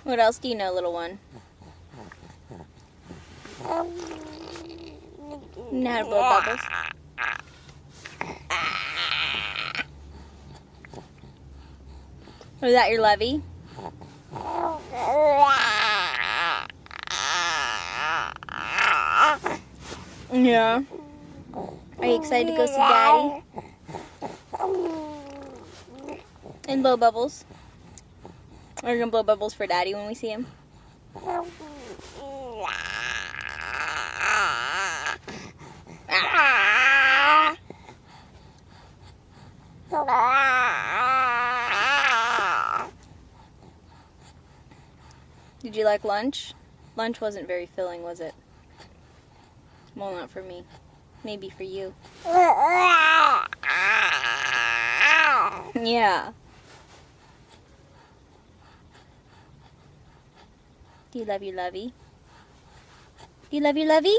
What else do you know, little one? You know how to blow bubbles? Was that your levy? Yeah. Are you excited to go see Daddy? And blow bubbles? We're gonna blow bubbles for Daddy when we see him. Did you like lunch? Lunch wasn't very filling, was it? Well, not for me. Maybe for you. Yeah. Do you love your lovey? Do you love your lovey?